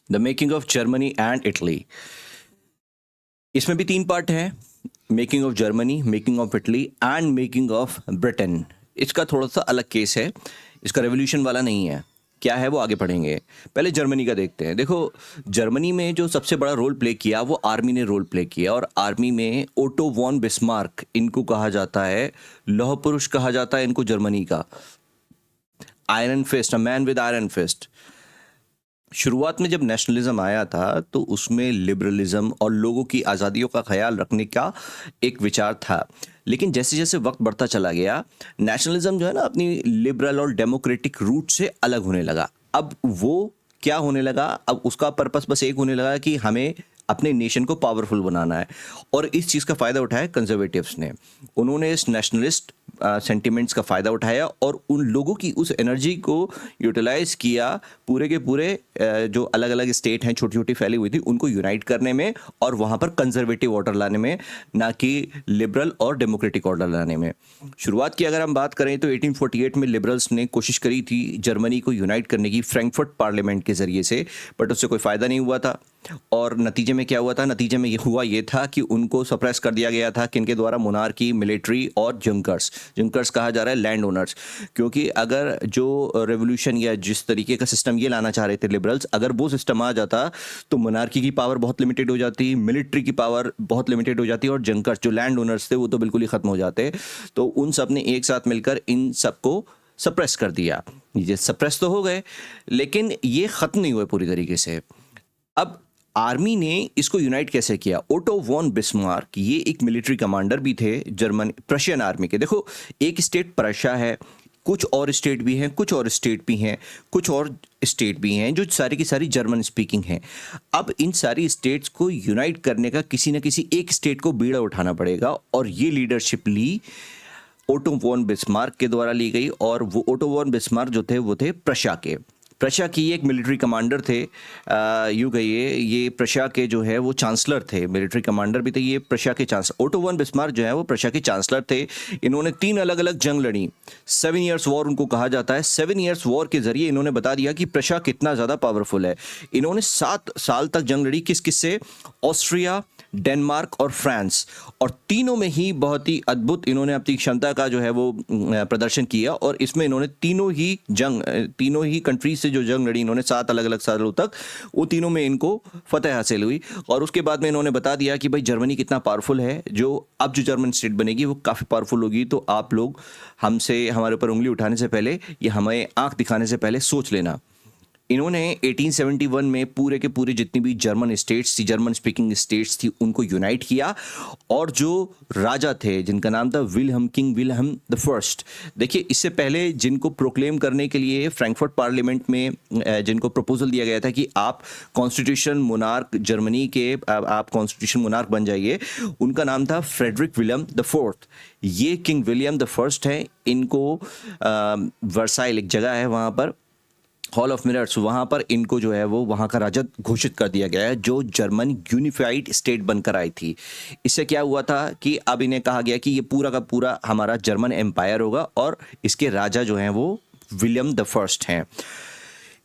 The making of Germany and Italy. इसमें भी 3 part हैं, making of Germany, making of Italy and making of Britain. इसका थोड़ा सा अलग केस है, इसका रेवोल्यूशन वाला नहीं है। क्या है वो आगे पढ़ेंगे। पहले जर्मनी का देखते हैं। देखो, जर्मनी में जो सबसे बड़ा रोल प्ले किया वो आर्मी ने रोल प्ले किया, और आर्मी में ओटो वॉन बिस्मार्क इनको कहा जाता है, लौह पुरुष कहा जाता है इनको जर्मनी का। Iron fist, a man with iron fist. शुरुआत में जब नेशनलिज्म आया था तो उसमें लिबरलिज्म और लोगों की आज़ादियों का ख्याल रखने का एक विचार था, लेकिन जैसे जैसे वक्त बढ़ता चला गया, नेशनलिज्म जो है ना अपनी लिबरल और डेमोक्रेटिक रूट से अलग होने लगा। अब वो क्या होने लगा, अब उसका पर्पस बस एक होने लगा कि हमें अपने नेशन को पावरफुल बनाना है, और इस चीज़ का फ़ायदा उठाया कंजर्वेटिव्स ने। उन्होंने इस नेशनलिस्ट सेंटिमेंट्स का फ़ायदा उठाया और उन लोगों की उस एनर्जी को यूटिलाइज किया, पूरे के पूरे जो अलग अलग स्टेट हैं छोटी छोटी फैली हुई थी उनको यूनाइट करने में और वहाँ पर कंजर्वेटिव ऑर्डर लाने में, ना कि लिबरल और डेमोक्रेटिक ऑर्डर लाने में। शुरुआत की अगर हम बात करें तो 1848 में लिबरल्स ने कोशिश करी थी जर्मनी को यूनाइट करने की फ्रैंकफर्ट पार्लियामेंट के ज़रिए से, बट उससे कोई फ़ायदा नहीं हुआ था। और नतीजे में क्या हुआ था, नतीजे में ये था कि उनको सप्रेस कर दिया गया था, किनके द्वारा, मोनार्की, मिलिट्री और जंकर्स कहा जा रहा है लैंड ओनर्स। क्योंकि अगर जो रेवोल्यूशन या जिस तरीके का सिस्टम ये लाना चाह रहे थे लिबरल्स, अगर वो सिस्टम आ जाता तो मोनार्की की पावर बहुत लिमिटेड हो जाती, मिलिट्री की पावर बहुत लिमिटेड हो जाती, और जंकर्स जो लैंड ओनर्स थे वो तो बिल्कुल ही खत्म हो जाते। तो उन सब ने एक साथ मिलकर इन सबको सप्रेस कर दिया। ये सप्रेस तो हो गए, लेकिन ये ख़त्म नहीं हुए पूरी तरीके से। अब आर्मी ने इसको यूनाइट कैसे किया। ओटो वॉन बिस्मार्क ये एक मिलिट्री कमांडर भी थे जर्मन प्रशियन आर्मी के। देखो, एक स्टेट प्रशिया है, कुछ और स्टेट भी हैं, कुछ और स्टेट भी हैं, कुछ और स्टेट भी हैं जो सारी की सारी जर्मन स्पीकिंग हैं। अब इन सारी स्टेट्स को यूनाइट करने का किसी न किसी एक स्टेट को बीड़ा उठाना पड़ेगा, और ये लीडरशिप ली ओटो वॉन बिस्मार्क के द्वारा ली गई। और वो ओटो वॉन बिस्मार्क जो थे वो थे प्रशिया के। प्रशिया की एक मिलिट्री कमांडर थे, यूँ कहिए ये प्रशिया के जो है वो चांसलर थे, मिलिट्री कमांडर भी थे, ये प्रशिया के चांसलर। ओटो वन बिस्मार्क जो है वो प्रशिया के चांसलर थे। इन्होंने 3 अलग अलग जंग लड़ी, 7 ईयर्स वॉर उनको कहा जाता है। 7 ईयर्स वॉर के जरिए इन्होंने बता दिया कि प्रशिया कितना ज़्यादा पावरफुल है। इन्होंने 7 साल तक जंग लड़ी, किस किस से, ऑस्ट्रिया, डेनमार्क और फ्रांस, और तीनों में ही बहुत ही अद्भुत इन्होंने अपनी क्षमता का जो है वो प्रदर्शन किया। और इसमें इन्होंने तीनों ही कंट्रीज से जो जंग लड़ी इन्होंने 7 अलग अलग सालों तक, वो तीनों में इनको फतेह हासिल हुई। और उसके बाद में इन्होंने बता दिया कि भाई जर्मनी कितना पावरफुल है, जो अब जो जर्मन स्टेट बनेगी वो काफ़ी पावरफुल होगी, तो आप लोग हमसे हमारे ऊपर उंगली उठाने से पहले या हमें आंख दिखाने से पहले सोच लेना। इन्होंने 1871 में पूरे के पूरे जितनी भी जर्मन स्टेट्स थी, जर्मन स्पीकिंग स्टेट्स थी, उनको यूनाइट किया। और जो राजा थे जिनका नाम था किंग विल्हम द फर्स्ट, देखिए इससे पहले जिनको प्रोक्लेम करने के लिए फ्रैंकफर्ट पार्लियामेंट में जिनको प्रपोजल दिया गया था कि आप कॉन्स्टिट्यूशन मोनार्क जर्मनी के, आप कॉन्स्टिट्यूशन मोनार्क बन जाइए, उनका नाम था फ्रेडरिक विलियम द फोर्थ। ये किंग विलियम द फर्स्ट है। इनको वर्साइल एक जगह है वहाँ पर, हॉल ऑफ मिरर्स, वहाँ पर इनको जो है वो वहाँ का राजा घोषित कर दिया गया है, जो जर्मन यूनिफाइड स्टेट बनकर आई थी। इससे क्या हुआ था कि अब इन्हें कहा गया कि ये पूरा का पूरा हमारा जर्मन एम्पायर होगा, और इसके राजा जो हैं वो विलियम द फर्स्ट हैं।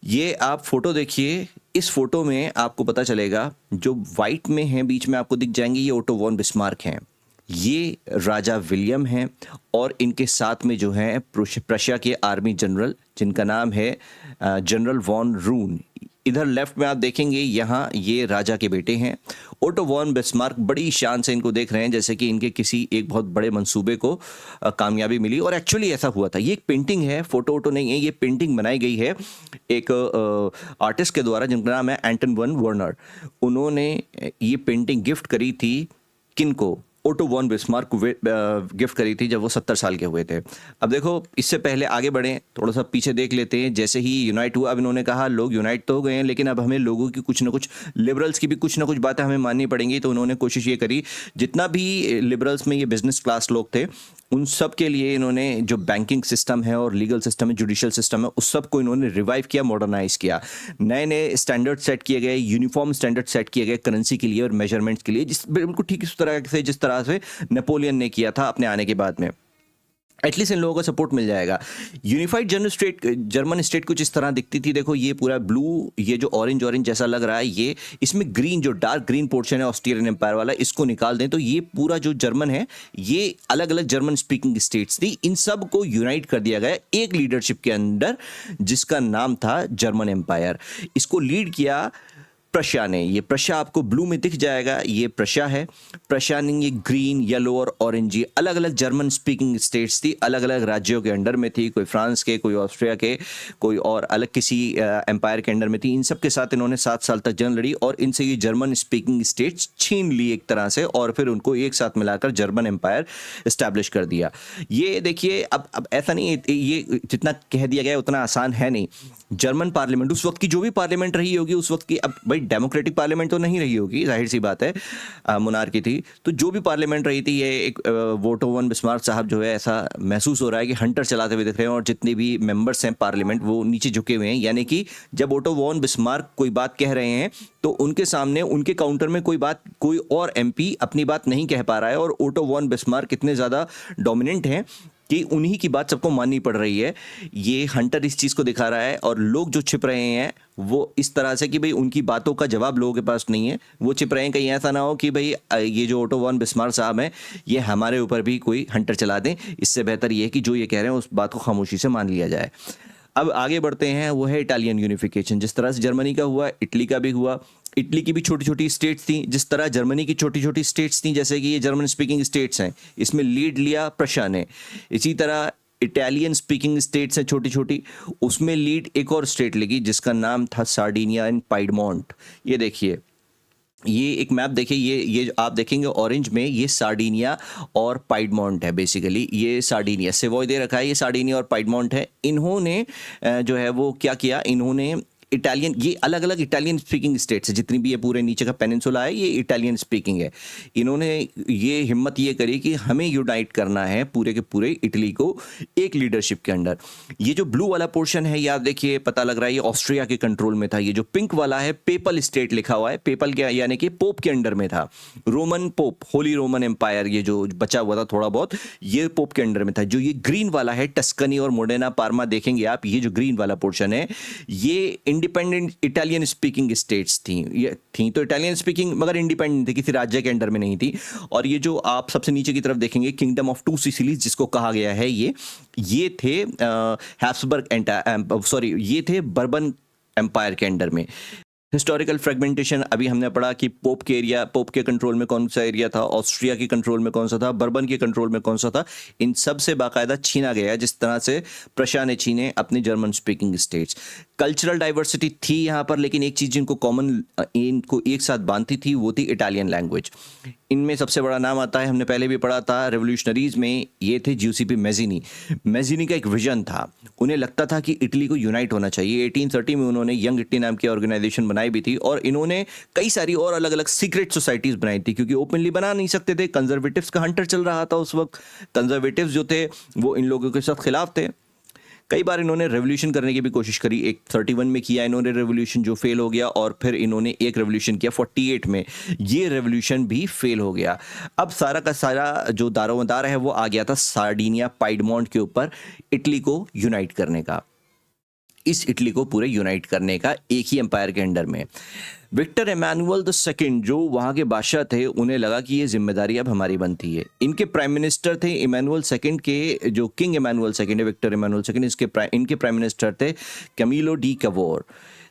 ये आप फोटो देखिए, इस फोटो में आपको पता चलेगा, जो वाइट में हैं बीच में आपको दिख जाएंगे, ये ओटो वॉन बिस्मार्क हैं, ये राजा विलियम हैं, और इनके साथ में जो है प्रशिया के आर्मी जनरल जिनका नाम है जनरल वॉन रून। इधर लेफ्ट में आप देखेंगे, यहाँ ये राजा के बेटे हैं। ओटो वॉन बिस्मार्क बड़ी शान से इनको देख रहे हैं जैसे कि इनके किसी एक बहुत बड़े मंसूबे को कामयाबी मिली, और एक्चुअली ऐसा हुआ था। ये एक पेंटिंग है, फोटो नहीं है, ये पेंटिंग बनाई गई है एक आर्टिस्ट के द्वारा जिनका नाम है एंटन वन वर्नर। उन्होंने ये पेंटिंग गिफ्ट करी थी किनको, ओटो वॉन बिस्मार्क को गिफ्ट करी थी जब वो 70 साल के हुए थे। अब देखो, इससे पहले आगे बढ़ें, थोड़ा सा पीछे देख लेते हैं। जैसे ही यूनाइट हुआ, अब इन्होंने कहा लोग यूनाइट तो हो गए हैं, लेकिन अब हमें लोगों की कुछ ना कुछ, लिबरल्स की भी कुछ ना कुछ बातें हमें माननी पड़ेंगी। तो उन्होंने कोशिश ये करी, जितना भी लिबरल्स में ये बिजनेस क्लास लोग थे उन सब के लिए इन्होंने जो बैंकिंग सिस्टम है और लीगल सिस्टम है, जुडिशियल सिस्टम है, उस सब को इन्होंने रिवाइव किया, मॉडर्नाइज किया। नए नए स्टैंडर्ड सेट किए गए, यूनिफॉर्म स्टैंडर्ड सेट किए गए करेंसी के लिए और मेजरमेंट्स के लिए, जिस बिल्कुल ठीक इस तरह से जिस तरह से नेपोलियन ने किया था अपने आने के बाद में। एटलीस्ट इन लोगों का सपोर्ट मिल जाएगा। यूनिफाइड जर्मन स्टेट कुछ इस तरह दिखती थी। देखो ये पूरा ब्लू, ये जो ऑरेंज ऑरेंज जैसा लग रहा है, ये इसमें ग्रीन, जो डार्क ग्रीन पोर्शन है ऑस्ट्रियन एम्पायर वाला, इसको निकाल दें तो ये पूरा जो जर्मन है, ये अलग अलग जर्मन स्पीकिंग स्टेट्स थी। इन सब को यूनाइट कर दिया गया एक लीडरशिप के अंडर, जिसका नाम था जर्मन एम्पायर। इसको लीड किया प्रशा ने। ये प्रशा आपको ब्लू में दिख जाएगा, ये प्रशा है। प्रशा ने ये ग्रीन, येलो और ऑरेंज, ये अलग अलग जर्मन स्पीकिंग स्टेट्स थी, अलग अलग राज्यों के अंडर में थी। कोई फ्रांस के, कोई ऑस्ट्रिया के, कोई और अलग किसी एम्पायर के अंडर में थी। इन सब के साथ इन्होंने 7 साल तक जंग लड़ी और इनसे ये जर्मन स्पीकिंग स्टेट्स छीन ली एक तरह से, और फिर उनको एक साथ मिलाकर जर्मन एम्पायर इस्टेब्लिश कर दिया। ये देखिए, अब ऐसा नहीं है, ये जितना कह दिया गया उतना आसान है नहीं। जर्मन पार्लियामेंट, उस वक्त की जो भी पार्लियामेंट रही होगी उस वक्त की, अब भाई डेमोक्रेटिक पार्लियामेंट तो नहीं रही होगी, जाहिर सी बात है, मोनार्की थी, तो जो भी पार्लियामेंट रही थी, ये एक वोटो वन बिस्मार्क साहब जो है, ऐसा महसूस हो रहा है कि हंटर चलाते हुए दिख रहे हैं, और जितने भी मेंबर्स हैं पार्लियामेंट वो नीचे झुके हुए हैं। यानी कि जब ओटो वॉन बिस्मार्क कोई बात कह रहे हैं तो उनके सामने, उनके काउंटर में कोई और एमपी अपनी बात नहीं कह पा रहा है, और ओटो वॉन बिस्मार्क इतने ज़्यादा डोमिनेंट हैं कि उन्हीं की बात सबको माननी पड़ रही है। ये हंटर इस चीज़ को दिखा रहा है, और लोग जो छिप रहे हैं वो इस तरह से कि भाई उनकी बातों का जवाब लोगों के पास नहीं है, वो छिप रहे हैं। कहीं ऐसा ना हो कि भाई ये जो ओटो वॉन बिस्मार्क साहब हैं, ये हमारे ऊपर भी कोई हंटर चला दें। इससे बेहतर ये है कि जो ये कह रहे हैं उस बात को खामोशी से मान लिया जाए। अब आगे बढ़ते हैं, वो है इटालियन यूनिफिकेशन। जिस तरह से जर्मनी का हुआ, इटली का भी हुआ। इटली की भी छोटी छोटी स्टेट्स थी, जिस तरह जर्मनी की छोटी छोटी स्टेट्स थी, जैसे कि ये जर्मन स्पीकिंग स्टेट्स हैं, इसमें लीड लिया प्रशा ने। इसी तरह इटालियन स्पीकिंग स्टेट्स हैं छोटी छोटी, उसमें लीड एक और स्टेट लगी जिसका नाम था सार्डिनिया एंड पाइडमोंट। ये देखिए, ये एक मैप देखिए, ये जो आप देखेंगे ऑरेंज में, ये सार्डिनिया और पाइडमोंट है। बेसिकली ये सार्डिनिया, सेवॉय दे रखा है, ये सार्डिनिया और पाइडमोंट है। इन्होंने जो है वो क्या किया, इन्होंने इटालियन, ये अलग अलग इटालियन स्पीकिंग स्टेट्स है, जितनी भी ये पूरे नीचे का पेनिनसुला है, ये इटालियन स्पीकिंग है। इन्होंने ये हिम्मत ये करी कि हमें यूनाइट करना है पूरे के पूरे इटली को एक लीडरशिप के अंडर। ये जो ब्लू वाला पोर्शन है, ये आप देखिए, पता लग रहा है ये ऑस्ट्रिया के कंट्रोल में था। ये जो पिंक वाला है, पेपल स्टेट लिखा हुआ है। पेपल क्या, यानी कि पोप के अंडर में था। Roman pope, holy Roman empire, ये जो बचा हुआ था थोड़ा बहुत, ये पोप के अंडर में था। जो ये ग्रीन वाला है, टस्कनी और मोडेना पार्मा देखेंगे आप, ये जो ग्रीन वाला पोर्शन है, ये इंडिपेंडेंट इटालियन स्पीकिंग स्टेट्स थी। ये थी तो इटालियन स्पीकिंग, मगर इंडिपेंडेंट थी, किसी राज्य के अंडर में नहीं थी। और ये जो आप सबसे नीचे की तरफ देखेंगे, किंगडम ऑफ टू सिसिलीज जिसको कहा गया है, ये थे हैब्सबर्ग, सॉरी, ये थे बर्बन एम्पायर के अंडर में। हिस्टोरिकल फ्रेगमेंटेशन अभी हमने पढ़ा कि पोप के कंट्रोल में कौन सा एरिया था, ऑस्ट्रिया के कंट्रोल में कौन सा था, बर्बन के कंट्रोल में कौन सा था। इन सब से बाकायदा छीना गया, जिस तरह से प्रशा ने छीने अपने German speaking states. Cultural diversity थी यहाँ पर, लेकिन एक चीज़ जिनको कॉमन, इनको एक साथ बांधती थी, वो थी इटालियन लैंग्वेज। इनमें सबसे बड़ा नाम आता है, हमने पहले भी पढ़ा था रेवोल्यूशनरीज में, ये थे ज्यूसीपी मैज़िनी। मैज़िनी का एक विजन था, उन्हें लगता था कि इटली को यूनाइट होना चाहिए। 1830 में उन्होंने यंग इटली नाम की ऑर्गेनाइजेशन बनाई भी थी, और इन्होंने कई सारी और अलग अलग सीक्रेट सोसाइटीज बनाई थी, क्योंकि ओपनली बना नहीं सकते थे। कंजर्वेटिव्स का हंटर चल रहा था उस वक्त। कंजर्वेटिव्स जो थे वो इन लोगों के साथ खिलाफ थे। कई बार इन्होंने रेवोल्यूशन करने की भी कोशिश करी। एक 31 में किया इन्होंने रेवोल्यूशन, जो फेल हो गया, और फिर इन्होंने एक रेवोल्यूशन किया 48 में, ये रेवोल्यूशन भी फेल हो गया। अब सारा का सारा जो दारोमदार है वो आ गया था सार्डिनिया पाइडमोंट के ऊपर, इटली को यूनाइट करने का, इस इटली को पूरे यूनाइट करने का एक ही एम्पायर के अंडर में। विक्टर इमैनुअल II जो वहाँ के बादशाह थे, उन्हें लगा कि ये जिम्मेदारी अब हमारी बनती है। इनके प्राइम मिनिस्टर थे इमैनुअल II के, जो किंग इमैनुअल II है, विक्टर इमैनुअल II, इनके प्राइम मिनिस्टर थे कैमिलो डी कैवोर।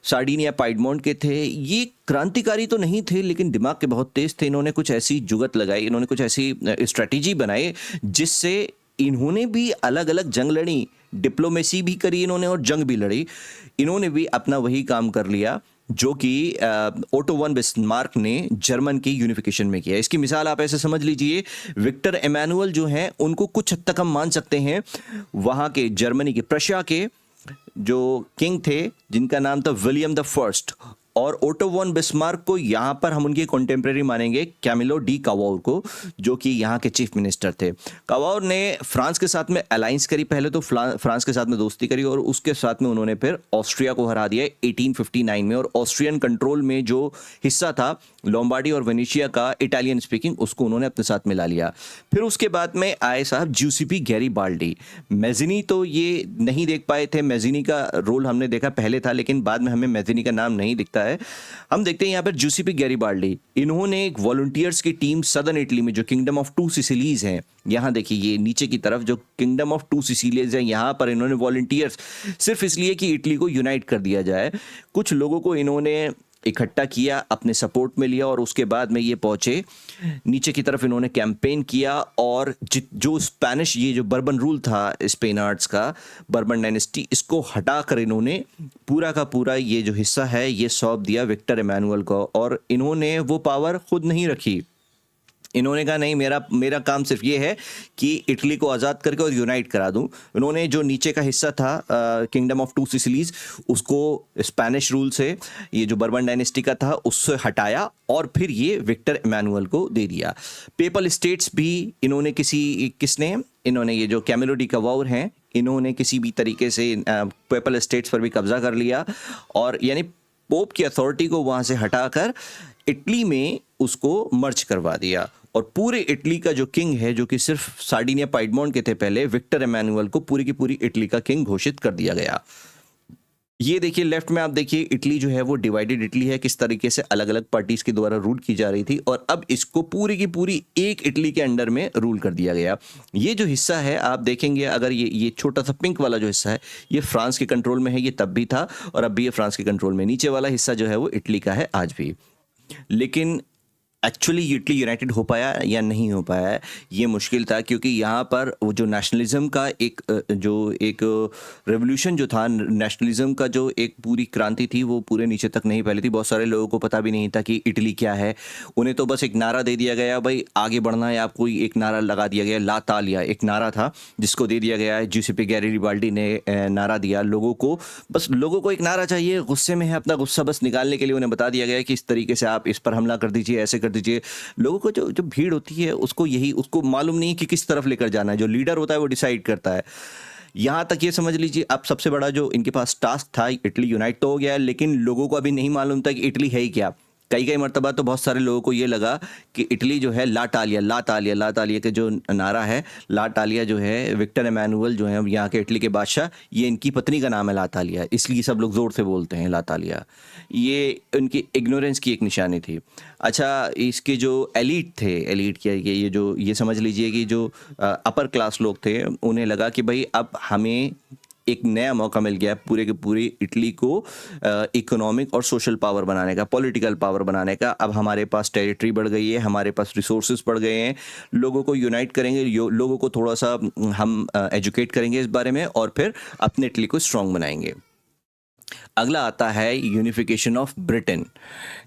सार्डिनिया पाइडमोंट के थे। ये क्रांतिकारी तो नहीं थे, लेकिन दिमाग के बहुत तेज थे। इन्होंने कुछ ऐसी जुगत लगाई, इन्होंने कुछ ऐसी स्ट्रैटेजी बनाई जिससे इन्होंने भी अलग अलग जंग लड़ी, डिप्लोमेसी भी करी इन्होंने और जंग भी लड़ी। इन्होंने भी अपना वही काम कर लिया जो कि ओटो वन बिस्मार्क ने जर्मन की यूनिफिकेशन में किया। इसकी मिसाल आप ऐसे समझ लीजिए, विक्टर इमैनुअल जो हैं उनको कुछ हद तक हम मान सकते हैं वहाँ के जर्मनी के प्रशा के जो किंग थे, जिनका नाम था विलियम द फर्स्ट, और ओटो वॉन बिस्मार्क को यहाँ पर हम उनके कंटेम्प्रेरी मानेंगे कैमिलो डी कावौर को, जो कि यहाँ के चीफ मिनिस्टर थे। कावौर ने फ्रांस के साथ में अलायंस करी, पहले तो फ्रांस के साथ में दोस्ती करी और उसके साथ में उन्होंने फिर ऑस्ट्रिया को हरा दिया 1859 में, और ऑस्ट्रियन कंट्रोल में जो हिस्सा था लोम्बार्डी और वेनेशिया का इटालियन स्पीकिंग, उसको उन्होंने अपने साथ मिला लिया। फिर उसके बाद में आए साहब ज्यूसेपी गैरीबाल्डी। मैज़िनी तो ये नहीं देख पाए थे, मैज़िनी का रोल हमने देखा पहले था, लेकिन बाद में हमें मैज़िनी का नाम नहीं दिखता है। हम देखते हैं यहाँ पर ज्यूसेपी गैरीबाल्डी, इन्होंने एक वॉलंटियर्स की टीम सदर्न इटली में जो किंगडम ऑफ टू सिसिलीज हैं, यहाँ देखिए ये नीचे की तरफ जो किंगडम ऑफ टू सिसिलीज है, यहाँ पर इन्होंने वॉलंटियर्स सिर्फ इसलिए कि इटली को यूनाइट कर दिया जाए, कुछ लोगों को इन्होंने इकट्ठा किया, अपने सपोर्ट में लिया और उसके बाद में ये पहुंचे नीचे की तरफ, इन्होंने कैंपेन किया और जो स्पेनिश ये जो बर्बन रूल था स्पेनार्ड्स का, बर्बन डायनेस्टी, इसको हटाकर इन्होंने पूरा का पूरा ये जो हिस्सा है ये सौंप दिया विक्टर एमानुएल को, और इन्होंने वो पावर खुद नहीं रखी। इन्होंने कहा नहीं, मेरा काम सिर्फ ये है कि इटली को आज़ाद करके और यूनाइट करा दूं। इन्होंने जो नीचे का हिस्सा था किंगडम ऑफ टू सिसिलीज, उसको स्पेनिश रूल से, ये जो बर्बन डायनेस्टी का था उससे हटाया और फिर ये विक्टर एमानुएल को दे दिया। पेपल स्टेट्स भी इन्होंने ये जो कैमिलो डी कावौर हैं, इन्होंने किसी भी तरीके से पेपल स्टेट्स पर भी कब्जा कर लिया, और यानी पोप की अथॉरिटी को वहाँ से हटाकर इटली में उसको मर्ज करवा दिया, और पूरे इटली का जो किंग है, जो कि सिर्फ सार्डिनिया पाइडमोंट के थे पहले, विक्टर एमानुएल को पूरी की पूरी इटली का किंग घोषित कर दिया गया। ये देखिए लेफ्ट में आप देखिए इटली जो है वो डिवाइडेड इटली है, किस तरीके से अलग अलग पार्टीज के द्वारा रूल की जा रही थी, और अब इसको पूरी की पूरी एक इटली के अंडर में रूल कर दिया गया। ये जो हिस्सा है आप देखेंगे, अगर ये छोटा सा पिंक वाला जो हिस्सा है ये फ्रांस के कंट्रोल में है, ये तब भी था और अब भी ये फ्रांस के कंट्रोल में। नीचे वाला हिस्सा जो है वो इटली का है आज भी। लेकिन एक्चुअली इटली यूनाइटेड हो पाया या नहीं हो पाया, ये मुश्किल था, क्योंकि यहाँ पर वो जो नेशनलिज्म का एक रेवोल्यूशन जो था, नेशनलिज्म का जो एक पूरी क्रांति थी, वो पूरे नीचे तक नहीं फैली थी। बहुत सारे लोगों को पता भी नहीं था कि इटली क्या है। उन्हें तो बस एक नारा दे दिया गया, भाई आगे बढ़ना है आपको, एक नारा लगा दिया गया, ला तालिया एक नारा था जिसको दे दिया गया है। ज्यूसेपे गैरीबाल्डी ने नारा दिया लोगों को, बस लोगों को एक नारा चाहिए, गुस्से में है, अपना गुस्सा बस निकालने के लिए उन्हें बता दिया गया कि इस तरीके से आप इस पर हमला कर दीजिए, ऐसे कर दीजिए। लोगों को जो भीड़ होती है उसको मालूम नहीं कि किस तरफ लेकर जाना है। जो लीडर होता है वो डिसाइड करता है। यहां तक ये समझ लीजिए, अब सबसे बड़ा जो इनके पास टास्क था, इटली यूनाइट तो हो गया है, लेकिन लोगों को अभी नहीं मालूम था कि इटली है ही क्या। कई मरतबा तो बहुत सारे लोगों को ये लगा कि इटली जो है ला तालिया के जो नारा है, ला तालिया जो है, विक्टर एमानुएल जो है यहाँ के इटली के बादशाह, ये इनकी पत्नी का नाम है ला तालिया, इसलिए सब लोग ज़ोर से बोलते हैं ला तालिया। ये उनकी इग्नोरेंस की एक निशानी थी। अच्छा, इसके जो एलीट क्या ये समझ लीजिए कि जो अपर क्लास लोग थे, उन्हें लगा कि भाई अब हमें एक नया मौका मिल गया पूरे के पूरे इटली को इकोनॉमिक और सोशल पावर बनाने का, पॉलिटिकल पावर बनाने का। अब हमारे पास टेरिटरी बढ़ गई है, हमारे पास रिसोर्सेज बढ़ गए हैं, लोगों को यूनाइट करेंगे, लोगों को थोड़ा सा हम एजुकेट करेंगे इस बारे में, और फिर अपने इटली को स्ट्रांग बनाएंगे। अगला आता है unification of Britain.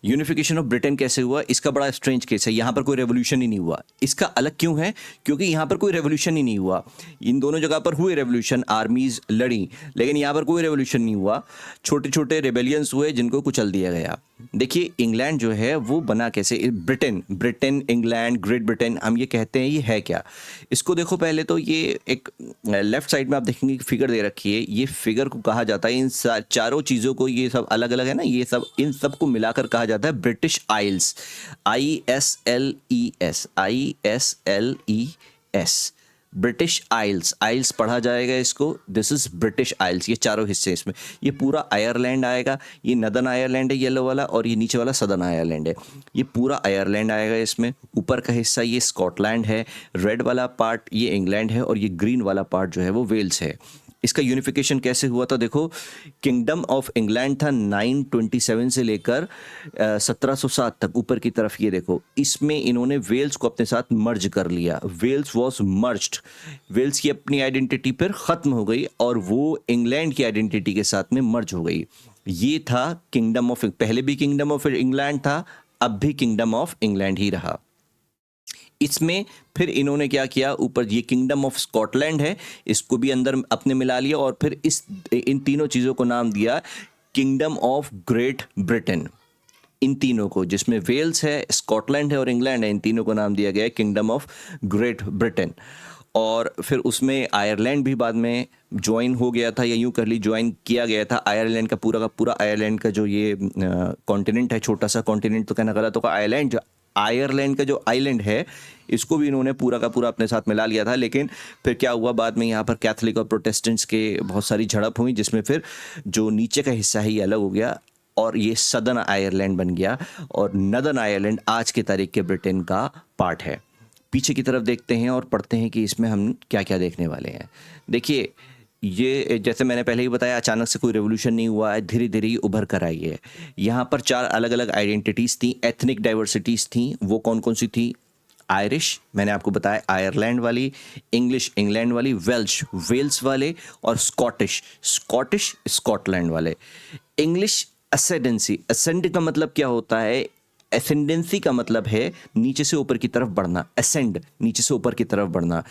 Unification of Britain कैसे हुआ, इसका बड़ा स्ट्रेंज केस है। यहाँ पर कोई रेवोल्यूशन ही नहीं हुआ। इसका अलग क्यों है? क्योंकि यहाँ पर कोई रेवोल्यूशन ही नहीं हुआ। इन दोनों जगह पर हुए रेवोल्यूशन, आर्मीज लड़ी, लेकिन यहाँ पर कोई रेवोल्यूशन नहीं हुआ। छोटे छोटे रेबेलियंस हुए जिनको कुचल दिया गया। देखिए इंग्लैंड जो है वो बना कैसे, ब्रिटेन इंग्लैंड ग्रेट ब्रिटेन हम ये कहते हैं, ये है क्या? इसको देखो पहले तो ये एक लेफ्ट साइड में आप देखेंगे फिगर दे रखी है। ये फिगर को कहा जाता है, इन चारों चीज़ों को, ये सब अलग अलग है ना, ये सब इन सब को मिलाकर कहा जाता है British Isles, ISLES, British Isles पढ़ा जाएगा इसको। This is British Isles. ये चारों हिस्से इसमें, ये पूरा आयरलैंड आएगा, ये नदर्न आयरलैंड है येलो वाला, और ये नीचे वाला सदर्न आयरलैंड है। ये पूरा आयरलैंड आएगा इसमें। ऊपर का हिस्सा ये स्कॉटलैंड है, रेड वाला पार्ट ये इंग्लैंड है, और ये ग्रीन वाला पार्ट जो है वो वेल्स है। इसका यूनिफिकेशन कैसे हुआ था देखो, किंगडम ऑफ इंग्लैंड था 927 से लेकर 1707 तक ऊपर की तरफ। ये देखो इसमें इन्होंने वेल्स को अपने साथ मर्ज कर लिया। वेल्स वॉज मर्ज्ड, वेल्स की अपनी आइडेंटिटी फिर खत्म हो गई और वो इंग्लैंड की आइडेंटिटी के साथ में मर्ज हो गई। ये था किंगडम ऑफ, पहले भी किंगडम ऑफ इंग्लैंड था, अब भी किंगडम ऑफ इंग्लैंड ही रहा। इसमें फिर इन्होंने क्या किया, ऊपर ये किंगडम ऑफ स्कॉटलैंड है, इसको भी अंदर अपने मिला लिया, और फिर इन तीनों चीज़ों को नाम दिया किंगडम ऑफ ग्रेट ब्रिटेन। इन तीनों को, जिसमें वेल्स है, स्कॉटलैंड है और इंग्लैंड है, इन तीनों को नाम दिया गया है किंगडम ऑफ ग्रेट ब्रिटेन। और फिर उसमें आयरलैंड भी बाद में ज्वाइन हो गया था, या यूं कर ली ज्वाइन किया गया था। आयरलैंड का पूरा आयरलैंड का जो ये कॉन्टिनेंट है, छोटा सा कॉन्टिनेंट तो कहना गलत होगा, आयरलैंड का जो आइलैंड है, इसको भी इन्होंने पूरा का पूरा अपने साथ मिला लिया था। लेकिन फिर क्या हुआ, बाद में यहाँ पर कैथोलिक और प्रोटेस्टेंट्स के बहुत सारी झड़प हुई, जिसमें फिर जो नीचे का हिस्सा है ये अलग हो गया और ये सदर्न आयरलैंड बन गया, और नदर्न आयरलैंड आज के तारीख के ब्रिटेन का पार्ट है। पीछे की तरफ देखते हैं और पढ़ते हैं कि इसमें हम क्या क्या देखने वाले हैं। देखिए, ये जैसे मैंने पहले ही बताया, अचानक से कोई रेवोल्यूशन नहीं हुआ है, धीरे धीरे ही उभर कर आई है। यहाँ पर 4 अलग अलग आइडेंटिटीज़ थी, एथनिक डाइवर्सिटीज़ थी। वो कौन कौन सी थी? आयरिश, मैंने आपको बताया, आयरलैंड वाली, इंग्लिश इंग्लैंड वाली, वेल्श वेल्स वाले, और स्कॉटिश स्कॉटलैंड वाले। इंग्लिश असेंडेंसी, असेंड का मतलब क्या होता है? एसेंडेंसी का मतलब है नीचे से ऊपर की तरफ बढ़ना, असेंड नीचे से ऊपर की तरफ बढ़ना।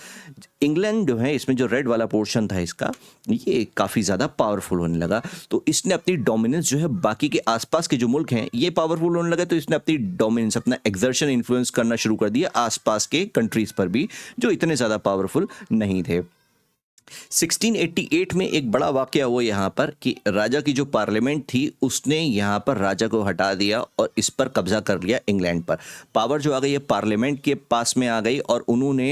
इंग्लैंड जो है, इसमें जो रेड वाला पोर्शन था इसका, ये काफ़ी ज़्यादा पावरफुल होने लगा, तो इसने अपनी डोमिनेंस जो है बाकी के आसपास के जो मुल्क हैं ये पावरफुल होने लगे, तो इसने अपनी डोमिनेंस, अपना एक्सर्शन, इन्फ्लुएंस करना शुरू कर दिया आसपास के कंट्रीज़ पर भी, जो इतने ज़्यादा पावरफुल नहीं थे। 1688 में एक बड़ा वाकया हुआ यहाँ पर कि राजा की जो पार्लियामेंट थी उसने यहाँ पर राजा को हटा दिया और इस पर कब्जा कर लिया इंग्लैंड पर। पावर जो आ गई है पार्लियामेंट के पास में आ गई, और उन्होंने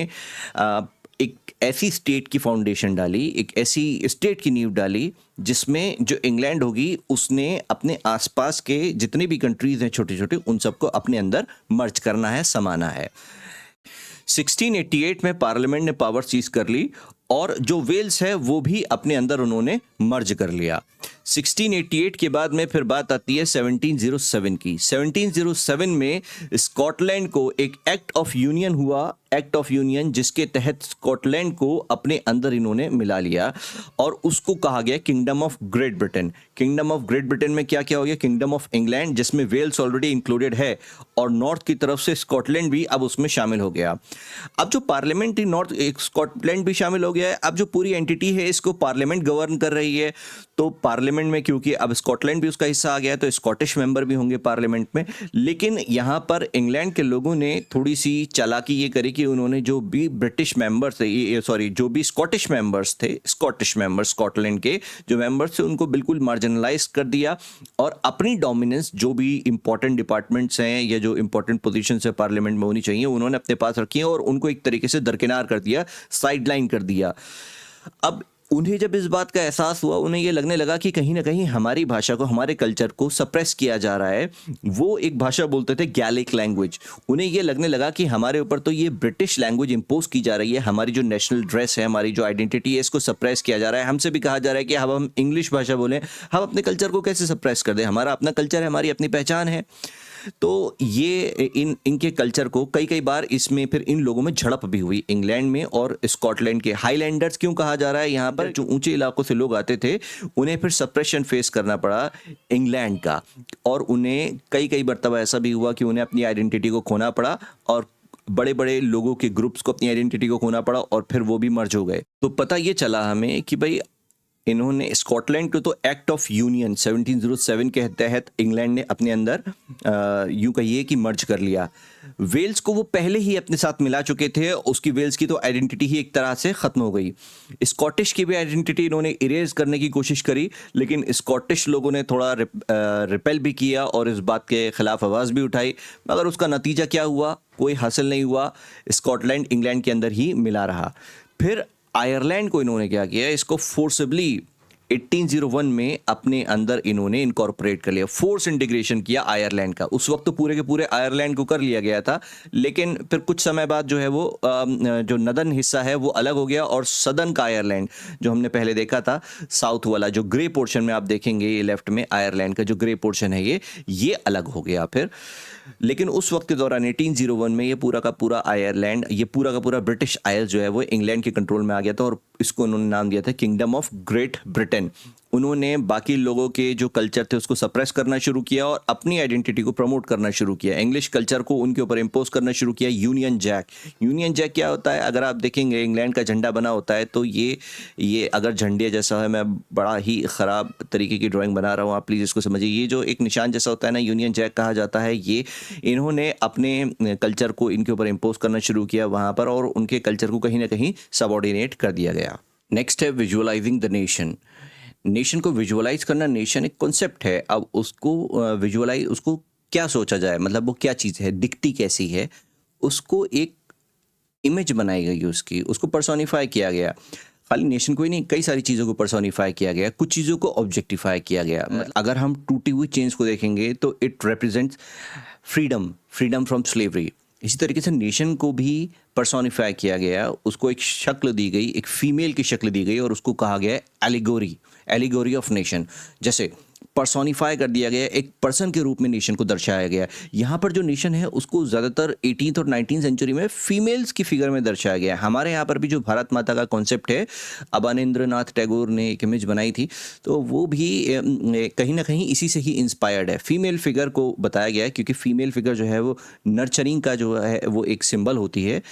एक ऐसी स्टेट की फाउंडेशन डाली, एक ऐसी स्टेट की नींव डाली जिसमें जो इंग्लैंड होगी उसने अपने आसपास के जितने भी कंट्रीज हैं छोटे छोटे, उन सबको अपने अंदर मर्ज करना है, समाना है। 1688 में पार्लियामेंट ने पावर सीज कर ली और जो वेल्स है वो भी अपने अंदर उन्होंने मर्ज कर लिया। 1688 के बाद में फिर बात आती है 1707 की। 1707 में स्कॉटलैंड को एक एक्ट ऑफ यूनियन हुआ, एक्ट ऑफ यूनियन, जिसके तहत स्कॉटलैंड को अपने अंदर इन्होंने मिला लिया और उसको कहा गया kingdom of great Britain. Kingdom of great Britain में क्या क्या हो गया? किंगडम ऑफ इंग्लैंड, जिसमें वेल्स ऑलरेडी इंक्लूडेड है, और नॉर्थ की तरफ से स्कॉटलैंड भी अब उसमें शामिल हो गया। अब जो पार्लियामेंट नॉर्थ, स्कॉटलैंड भी शामिल हो गया है। अब जो पूरी एंटिटी है इसको पार्लियामेंट गवर्न कर रही है, तो पार्लियामेंट में क्योंकि अब स्कॉटलैंड भी उसका हिस्सा आ गया है तो स्कॉटिश मेंबर भी होंगे पार्लियामेंट में। लेकिन यहाँ पर इंग्लैंड के लोगों ने थोड़ी सी चालाकी ये करी कि उन्होंने जो भी ब्रिटिश मेंबर्स थे, जो भी स्कॉटिश मेंबर्स थे, स्कॉटिश मेंबर्स स्कॉटलैंड के जो मेंबर्स थे उनको बिल्कुल मार्जिनलाइज कर दिया और अपनी डोमिनेंस, जो भी इंपॉर्टेंट डिपार्टमेंट्स हैं या जो इंपॉर्टेंट पोजीशंस है पार्लियामेंट में होनी चाहिए, उन्होंने अपने पास रखी है और उनको एक तरीके से दरकिनार कर दिया, साइडलाइन कर दिया। अब उन्हें जब इस बात का एहसास हुआ, उन्हें ये लगने लगा कि कहीं ना कहीं हमारी भाषा को, हमारे कल्चर को सप्रेस किया जा रहा है। वो एक भाषा बोलते थे गैलिक लैंग्वेज। उन्हें ये लगने लगा कि हमारे ऊपर तो ये ब्रिटिश लैंग्वेज इंपोज की जा रही है, हमारी जो नेशनल ड्रेस है, हमारी जो आइडेंटिटी है, इसको सप्रेस किया जा रहा है। हमसे भी कहा जा रहा है कि अब हम इंग्लिश भाषा बोलें, हम अपने कल्चर को कैसे सप्रेस कर दें? हमारा अपना कल्चर है, हमारी अपनी पहचान है। तो ये इनके कल्चर को कई बार इसमें फिर इन लोगों में झड़प भी हुई, इंग्लैंड में और स्कॉटलैंड के। हाईलैंडर्स क्यों कहा जा रहा है? यहाँ पर जो ऊंचे इलाकों से लोग आते थे उन्हें फिर सप्रेशन फेस करना पड़ा इंग्लैंड का, और उन्हें कई मरतबा ऐसा भी हुआ कि उन्हें अपनी आइडेंटिटी को खोना पड़ा और बड़े बड़े लोगों के ग्रुप्स को अपनी आइडेंटिटी को खोना पड़ा और फिर वो भी मर्ज हो गए। तो पता ये चला हमें कि भाई इन्होंने स्कॉटलैंड को तो एक्ट ऑफ यूनियन 1707 के तहत इंग्लैंड ने अपने अंदर यूं कहिए कि मर्ज कर लिया। वेल्स को वो पहले ही अपने साथ मिला चुके थे, उसकी वेल्स की तो आइडेंटिटी ही एक तरह से खत्म हो गई। स्कॉटिश की भी आइडेंटिटी इन्होंने इरेज करने की कोशिश करी, लेकिन स्कॉटिश लोगों ने थोड़ा रिपेल भी किया और इस बात के खिलाफ आवाज़ भी उठाई, मगर उसका नतीजा क्या हुआ? कोई हासिल नहीं हुआ। स्कॉटलैंड इंग्लैंड के अंदर ही मिला रहा। फिर आयरलैंड को इन्होंने क्या किया? इसको फोर्सिबली 1801 में अपने अंदर इन्होंने इनकॉर्पोरेट कर लिया, फोर्स इंटीग्रेशन किया आयरलैंड का। उस वक्त तो पूरे के पूरे आयरलैंड को कर लिया गया था, लेकिन फिर कुछ समय बाद जो है वो जो नदर्न हिस्सा है वो अलग हो गया और सदर्न का आयरलैंड जो हमने पहले देखा था, साउथ वाला जो ग्रे पोर्शन में आप देखेंगे ये लेफ्ट में आयरलैंड का जो ग्रे पोर्शन है ये अलग हो गया फिर। लेकिन उस वक्त के दौरान 1801 में ये पूरा का पूरा आयरलैंड, ये पूरा का पूरा ब्रिटिश आयल जो है वो इंग्लैंड के कंट्रोल में आ गया था और इसको उन्होंने नाम दिया था किंगडम ऑफ ग्रेट ब्रिटेन। उन्होंने बाकी लोगों के जो कल्चर थे उसको सप्रेस करना शुरू किया और अपनी आइडेंटिटी को प्रमोट करना शुरू किया। इंग्लिश कल्चर को उनके ऊपर इम्पोज करना शुरू किया। यूनियन जैक क्या होता है, अगर आप देखेंगे इंग्लैंड का झंडा बना होता है, तो ये अगर झंडे जैसा है, मैं बड़ा ही ख़राब तरीके की ड्राइंग बना रहा हूँ, आप प्लीज़ इसको समझिए। ये जो एक निशान जैसा होता है ना, यूनियन जैक कहा जाता है। ये इन्होंने अपने कल्चर को इनके ऊपर इम्पोज करना शुरू किया वहाँ पर, और उनके कल्चर को कहीं ना कहीं सबऑर्डिनेट कर दिया गया। नेक्स्ट है विजुअलाइजिंग द नेशन को विजुअलाइज करना। नेशन एक कॉन्सेप्ट है, अब उसको विजुअलाइज, उसको क्या सोचा जाए, मतलब वो क्या चीज़ है, दिखती कैसी है, उसको एक इमेज बनाई गई उसकी, उसको पर्सोनिफाई किया गया। खाली नेशन को ही नहीं, कई सारी चीज़ों को पर्सोनिफाई किया गया, कुछ चीज़ों को ऑब्जेक्टिफाई किया गया। अगर हम टूटी हुई चेन्स को देखेंगे तो it represents freedom from slavery. इसी तरीके से नेशन को भी पर्सोनिफाई किया गया, उसको एक शक्ल दी गई, एक फीमेल की शक्ल दी गई, और उसको कहा गया एलिगोरी ऑफ नेशन। जैसे पर्सोनिफाई कर दिया गया, एक पर्सन के रूप में नेशन को दर्शाया गया। यहाँ पर जो नेशन है उसको ज़्यादातर 18th और 19th सेंचुरी में फीमेल्स की फिगर में दर्शाया गया। हमारे यहाँ पर भी जो भारत माता का कॉन्सेप्ट है, अवनींद्रनाथ टैगोर ने एक इमेज बनाई थी, तो वो भी कहीं ना कहीं इसी से ही इंस्पायर्ड है। फीमेल फिगर को बताया गया है, क्योंकि फीमेल फिगर जो है वो नर्चरिंग का जो है वो एक सिंबल होती है।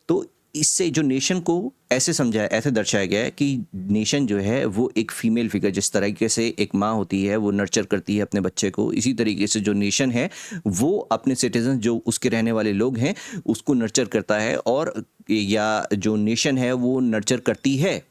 तो इससे जो नेशन को ऐसे दर्शाया गया है कि नेशन जो है वो एक फीमेल फिगर, जिस तरीके से एक माँ होती है वो नर्चर करती है अपने बच्चे को, इसी तरीके से जो नेशन है वो अपने सिटीजन, जो उसके रहने वाले लोग हैं, उसको नर्चर करता है, और या जो नेशन है वो नर्चर करती है।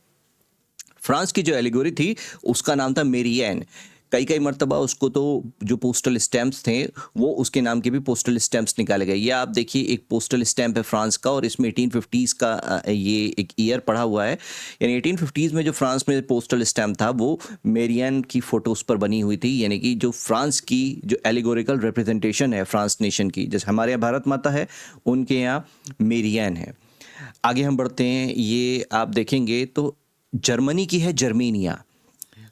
फ्रांस की जो एलिगोरी थी उसका नाम था मेरियन। कई मर्तबा उसको तो जो पोस्टल स्टैम्प्स थे वो उसके नाम के भी पोस्टल स्टैम्प्स निकाले गए। ये आप देखिए, एक पोस्टल स्टैम्प है फ्रांस का, और इसमें 1850s का ये एक ईयर पढ़ा हुआ है। यानी 1850s में जो फ्रांस में पोस्टल स्टैम्प था वो मेरियन की फ़ोटो उस पर बनी हुई थी। यानी कि जो फ्रांस की जो एलिगोरिकल रिप्रेजेंटेशन है फ्रांस नेशन की, जैसे हमारे यहाँ भारत माता है, उनके यहाँ मेरियन है। आगे हम बढ़ते हैं, ये आप देखेंगे तो जर्मनी की है जर्मेनिया।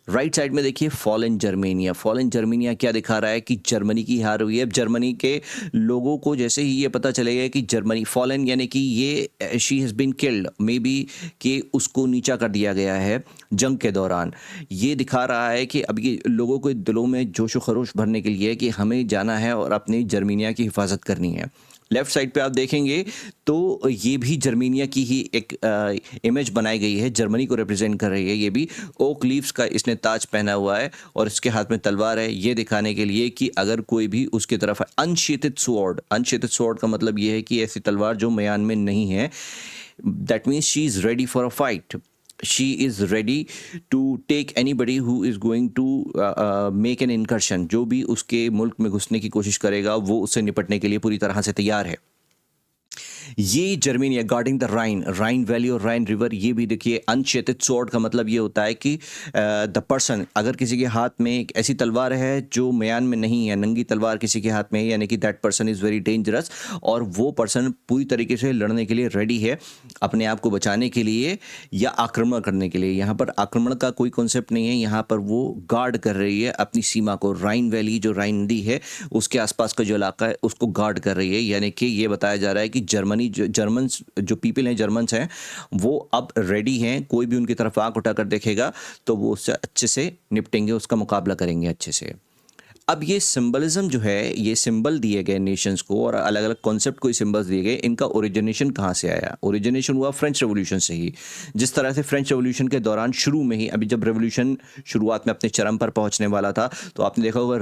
राइट साइड में देखिए फॉलन जर्मेनिया क्या दिखा रहा है कि जर्मनी की हार हुई है। जर्मनी के लोगों को जैसे ही ये पता चलेगा कि जर्मनी फॉलन, यानी कि ये she has been killed, may be कि उसको नीचा कर दिया गया है जंग के दौरान, ये दिखा रहा है कि अब ये लोगों के दिलों में जोश व खरोश भरने के लिए कि हमें जाना है और अपनी जर्मेनिया की हिफाजत करनी है। लेफ्ट साइड पे आप देखेंगे तो ये भी जर्मेनिया की ही एक इमेज बनाई गई है, जर्मनी को रिप्रेजेंट कर रही है। ये भी ओक लीव्स का इसने ताज पहना हुआ है और इसके हाथ में तलवार है, ये दिखाने के लिए कि अगर कोई भी उसकी तरफ है। अनशेथित स्वॉर्ड का मतलब ये है कि ऐसी तलवार जो म्यान में नहीं है, that means she is ready for a fight. She is ready to take anybody who is going to make an incursion। जो भी उसके मुल्क में घुसने की कोशिश करेगा वो उससे निपटने के लिए पूरी तरह से तैयार है। ये Germania guarding the Rhine valley और राइन रिवर। ये भी देखिए, अनशेथित स्वॉर्ड का मतलब ये होता है कि द पर्सन, अगर किसी के हाथ में एक ऐसी तलवार है जो म्यान में नहीं है, नंगी तलवार किसी के हाथ में है, यानी कि that person is very dangerous, और वो पर्सन पूरी तरीके से लड़ने के लिए रेडी है, अपने आप को बचाने के लिए या आक्रमण करने के लिए। यहाँ पर आक्रमण का कोई कॉन्सेप्ट नहीं है, यहाँ पर वो गार्ड कर रही है अपनी सीमा को। राइन वैली, जो राइन नदी है उसके आसपास का जो इलाका है उसको गार्ड कर रही है। यानी कि ये बताया जा रहा है कि जो पीपल हैं, जर्मन्स हैं, वो अब रेडी हैं। कोई भी उनकी तरफ आंख उठाकर देखेगा तो वो उससे अच्छे से निपटेंगे, उसका मुकाबला करेंगे अच्छे से। अब ये सिंबलिज्म जो है, ये सिंबल दिए गए नेशंस को और अलग अलग कॉन्सेप्ट को सिंबल्स दिए गए, इनका ओरिजिनेशन कहाँ से आया? ओरिजिनेशन हुआ फ्रेंच रेवोल्यूशन से ही। जिस तरह से फ्रेंच रेवोल्यूशन के दौरान शुरू में ही, अभी जब रेवोल्यूशन शुरुआत में अपने चरम पर पहुंचने वाला था, तो आपने देखा होगा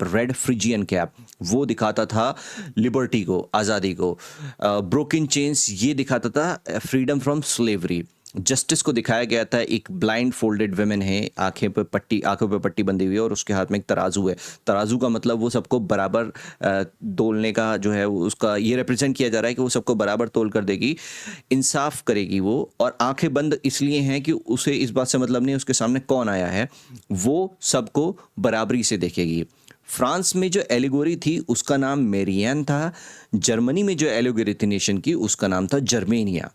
रेड फ्रिजियन कैप, वो दिखाता था लिबर्टी को, आज़ादी को। ब्रोकन चेन्स, ये दिखाता था फ्रीडम फ्रॉम स्लेवरी। जस्टिस को दिखाया गया था, एक ब्लाइंड फोल्डेड वुमेन है, आंखों पे पट्टी बंधी हुई है और उसके हाथ में एक तराजू है। तराजू का मतलब वो सबको बराबर तोलने का जो है उसका ये रिप्रेजेंट किया जा रहा है कि वो सबको बराबर तोल कर देगी, इंसाफ करेगी वो। और आंखें बंद इसलिए हैं कि उसे इस बात से मतलब नहीं उसके सामने कौन आया है, वो सबको बराबरी से देखेगी। फ्रांस में जो एलिगोरी थी उसका नाम मेरियन था। जर्मनी में जो एलिगोरी थी नेशन की, उसका नाम था जर्मेनिया।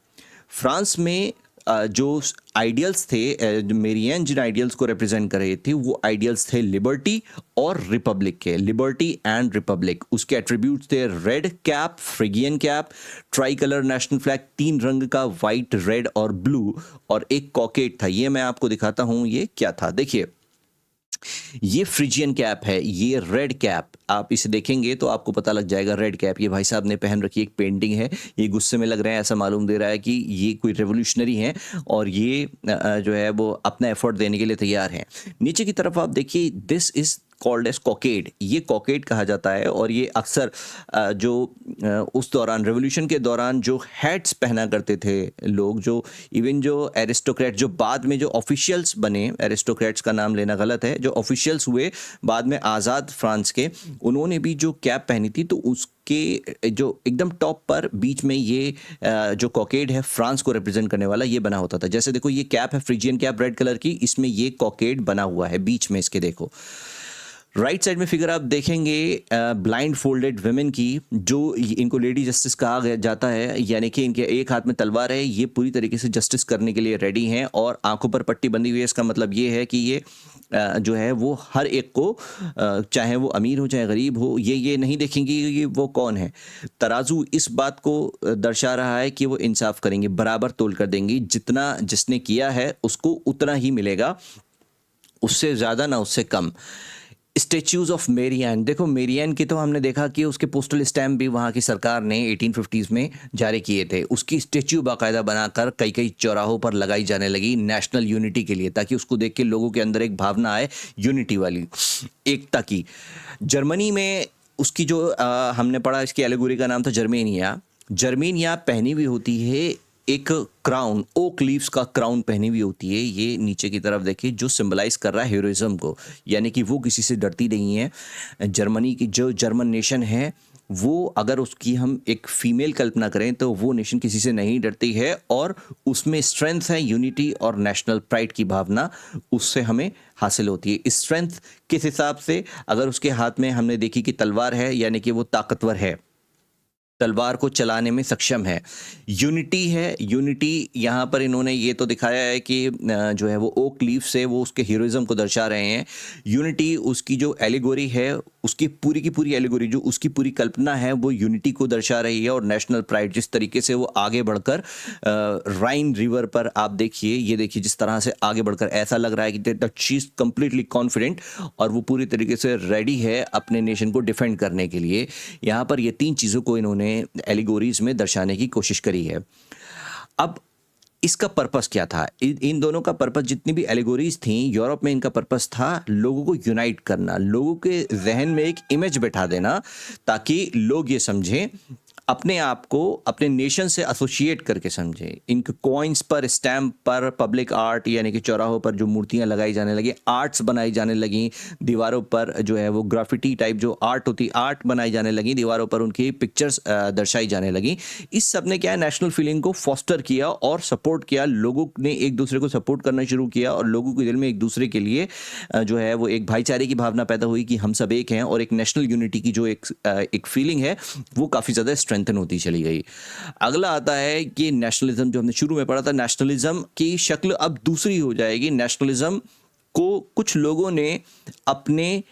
फ्रांस में जो आइडियल्स थे, मेरियन जिन आइडियल्स को रिप्रेजेंट कर रही थी, वो आइडियल्स थे लिबर्टी और रिपब्लिक के, लिबर्टी एंड रिपब्लिक। उसके एट्रीब्यूट्स थे red cap, Phrygian cap, tricolour national flag, 3 रंग का, वाइट, रेड और ब्लू, और एक कॉकेट था। ये मैं आपको दिखाता हूँ ये क्या था, देखिए। ये फ्रिजियन कैप है, ये रेड कैप, आप इसे देखेंगे तो आपको पता लग जाएगा रेड कैप ये भाई साहब ने पहन रखी एक पेंटिंग है। ये गुस्से में लग रहे हैं, ऐसा मालूम दे रहा है कि ये कोई रेवोल्यूशनरी हैं और ये जो है वो अपना एफर्ट देने के लिए तैयार हैं। नीचे की तरफ आप देखिए, दिस इज कॉल्ड एज कॉकेड, ये कॉकेड कहा जाता है और ये अक्सर जो उस दौरान रेवोल्यूशन के दौरान जो हैट्स पहना करते थे लोग, जो इवन जो एरिस्टोक्रेट जो बाद में जो ऑफिशियल्स बने, एरिस्टोक्रेट्स का नाम लेना गलत है, जो ऑफिशियल्स हुए बाद में आज़ाद फ्रांस के, उन्होंने भी जो कैप पहनी थी तो उसके जो एकदम टॉप पर बीच में ये जो कॉकेड है फ्रांस को रिप्रेजेंट करने वाला ये बना होता था। जैसे देखो ये कैप है फ्रिजियन कैप रेड कलर की, इसमें ये कॉकेड बना हुआ है बीच में इसके। देखो राइट साइड में फिगर आप देखेंगे ब्लाइंड फोल्डेड वुमेन की, जो इनको लेडी जस्टिस कहा गया जाता है, यानी कि इनके एक हाथ में तलवार है, ये पूरी तरीके से जस्टिस करने के लिए रेडी हैं और आंखों पर पट्टी बंधी हुई है। इसका मतलब ये है कि ये जो है वो हर एक को, चाहे वो अमीर हो चाहे गरीब हो, ये नहीं देखेंगी कि वो कौन है। तराजू इस बात को दर्शा रहा है कि वो इंसाफ करेंगे, बराबर तोल कर देंगी, जितना जिसने किया है उसको उतना ही मिलेगा, उससे ज़्यादा ना उससे कम। स्टेच्यूज ऑफ मेरी एन, देखो मेरी एन की तो हमने देखा कि उसके पोस्टल स्टैम्प भी वहाँ की सरकार ने 1850s में जारी किए थे। उसकी स्टेच्यू बाकायदा बनाकर कई कई चौराहों पर लगाई जाने लगी नेशनल यूनिटी के लिए, ताकि उसको देख के लोगों के अंदर एक भावना आए यूनिटी वाली, एकता की। जर्मनी में उसकी जो हमने पढ़ा, इसकी एलेगोरी का नाम था जर्मेनिया। जर्मेनिया पहनी हुई होती है एक क्राउन, ओक लीव्स का क्राउन पहनी हुई होती है। ये नीचे की तरफ देखिए, जो सिंबलाइज कर रहा है हीरोइज्म को, यानी कि वो किसी से डरती नहीं है। जर्मनी की जो जर्मन नेशन है वो, अगर उसकी हम एक फीमेल कल्पना करें तो वो नेशन किसी से नहीं डरती है और उसमें स्ट्रेंथ है, यूनिटी और नेशनल प्राइड की भावना उससे हमें हासिल होती है। स्ट्रेंथ किस हिसाब से, अगर उसके हाथ में हमने देखी कि तलवार है, यानी कि वो ताकतवर है, तलवार को चलाने में सक्षम है। यूनिटी है, यूनिटी यहाँ पर इन्होंने ये तो दिखाया है कि जो है वो ओक लीफ से वो उसके हीरोइज्म को दर्शा रहे हैं। यूनिटी उसकी जो एलिगोरी है, उसकी पूरी की पूरी एलिगोरी, जो उसकी पूरी कल्पना है वो यूनिटी को दर्शा रही है। और नेशनल प्राइड, जिस तरीके से वो आगे बढ़कर राइन रिवर पर आप देखिए, ये देखिए जिस तरह से आगे बढ़कर ऐसा लग रहा है कि शी इज कंप्लीटली कॉन्फिडेंट और वो पूरी तरीके से रेडी है अपने नेशन को डिफेंड करने के लिए। यहाँ पर ये तीन चीज़ों को इन्होंने एलिगोरीज में दर्शाने की कोशिश करी है। अब इसका पर्पस क्या था? इन दोनों का पर्पस, जितनी भी एलिगोरीज थी यूरोप में, इनका पर्पस था लोगों को यूनाइट करना, लोगों के जहन में एक इमेज बैठा देना, ताकि लोग ये समझें, अपने आप को अपने नेशन से एसोसिएट करके समझें। इनके कॉइन्स पर, स्टैम्प पर, पब्लिक आर्ट यानी कि चौराहों पर जो मूर्तियां लगाई जाने लगी, आर्ट्स बनाई जाने लगी, दीवारों पर जो है वो ग्राफिटी टाइप जो आर्ट होती, आर्ट बनाई जाने लगी, दीवारों पर उनकी पिक्चर्स दर्शाई जाने लगी। इस सब ने क्या है, नेशनल फीलिंग को फॉस्टर किया और सपोर्ट किया। लोगों ने एक दूसरे को सपोर्ट करना शुरू किया और लोगों के दिल में एक दूसरे के लिए जो है वो एक भाईचारे की भावना पैदा हुई कि हम सब एक हैं, और एक नेशनल यूनिटी की जो एक फीलिंग है वो काफ़ी ज़्यादा स्ट्रेंथन होती चली गई। अगला आता है कि नेशनलिज्म, जो हमने शुरू में पढ़ा था, नेशनलिज्म की शक्ल अब दूसरी हो जाएगी। नेशनलिज्म को कुछ लोगों ने अपने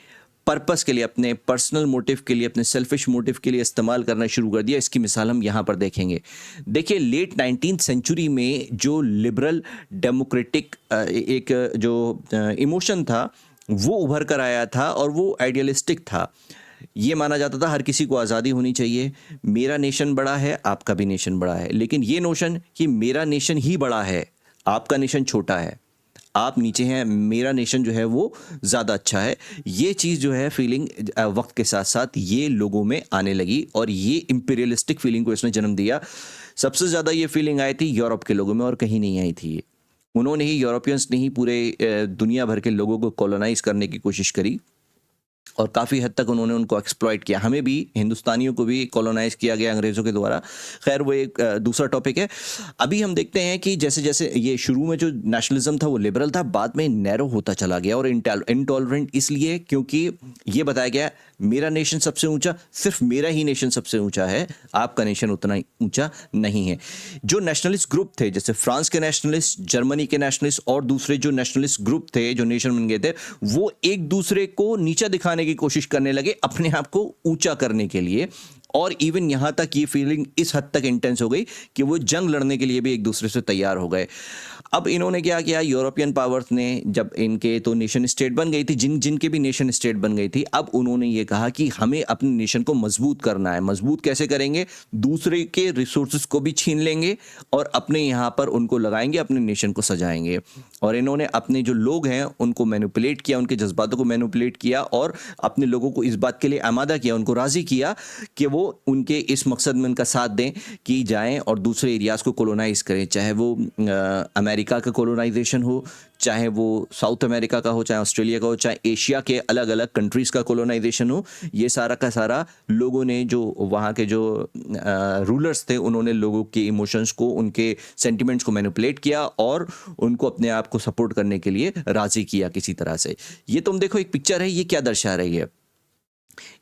पर्पस के लिए, अपने पर्सनल मोटिव के लिए, अपने सेल्फिश मोटिव के लिए इस्तेमाल करना शुरू कर दिया। इसकी मिसाल हम यहाँ पर देखेंगे। देखिए लेट 19th सेंचुरी में जो लिबरल डेमोक्रेटिक एक जो इमोशन था वो उभर कर आया था और वो आइडियलिस्टिक था। ये माना जाता था हर किसी को आज़ादी होनी चाहिए, मेरा नेशन बड़ा है, आपका भी नेशन बड़ा है। लेकिन ये नोशन कि मेरा नेशन ही बड़ा है, आपका नेशन छोटा है, आप नीचे हैं, मेरा नेशन जो है वो ज़्यादा अच्छा है, ये चीज़ जो है फीलिंग वक्त के साथ साथ ये लोगों में आने लगी और ये इंपीरियलिस्टिक फीलिंग को इसने जन्म दिया। सबसे ज़्यादा ये फीलिंग आई थी यूरोप के लोगों में और कहीं नहीं आई थी। उन्होंने ही, यूरोपियंस ने ही पूरे दुनिया भर के लोगों को कॉलोनाइज करने की कोशिश करी और काफ़ी हद तक उन्होंने उनको एक्सप्लॉइट किया। हमें भी, हिंदुस्तानियों को भी कॉलोनाइज किया गया अंग्रेज़ों के द्वारा। खैर वो एक दूसरा टॉपिक है। अभी हम देखते हैं कि जैसे जैसे ये शुरू में जो नेशनलिज्म था वो लिबरल था, बाद में नैरो होता चला गया और इंटॉलरेंट, इसलिए क्योंकि ये बताया गया मेरा नेशन सबसे ऊंचा, सिर्फ मेरा ही नेशन सबसे ऊंचा है, आपका नेशन उतना ऊंचा नहीं है। जो नेशनलिस्ट ग्रुप थे, जैसे फ्रांस के नेशनलिस्ट, जर्मनी के नेशनलिस्ट और दूसरे जो नेशनलिस्ट ग्रुप थे जो नेशन बन गए थे, वो एक दूसरे को नीचा दिखाने की कोशिश करने लगे अपने आप को ऊंचा करने के लिए। और इवन यहाँ तक ये फीलिंग इस हद तक इंटेंस हो गई कि वो जंग लड़ने के लिए भी एक दूसरे से तैयार हो गए। अब इन्होंने क्या किया, यूरोपियन पावर्स ने, जब इनके तो नेशन स्टेट बन गई थी, जिनके भी नेशन स्टेट बन गई थी, अब उन्होंने ये कहा कि हमें अपने नेशन को मजबूत करना है। मजबूत कैसे करेंगे? दूसरे के रिसोर्सेज को भी छीन लेंगे और अपने यहाँ पर उनको लगाएंगे, अपने नेशन को सजाएंगे। और इन्होंने अपने जो लोग हैं उनको मैनिपुलेट किया, उनके जज्बातों को मैनिपुलेट किया और अपने लोगों को इस बात के लिए आमादा किया, उनको राजी किया कि वो उनके इस मकसद में उनका साथ दें कि जाएं और दूसरे एरियाज को कोलोनाइज करें, चाहे वो अमेरिका का कोलोनाइजेशन हो, चाहे वो साउथ अमेरिका का हो, चाहे ऑस्ट्रेलिया का हो, चाहे एशिया के अलग अलग कंट्रीज़ का कोलोनाइजेशन हो। ये सारा का सारा लोगों ने, जो वहाँ के जो रूलर्स थे, उन्होंने लोगों के इमोशंस को, उनके सेंटिमेंट्स को मैनिपुलेट किया और उनको अपने आप को सपोर्ट करने के लिए राज़ी किया किसी तरह से। ये तुम देखो एक पिक्चर है, ये क्या दर्शा रही है।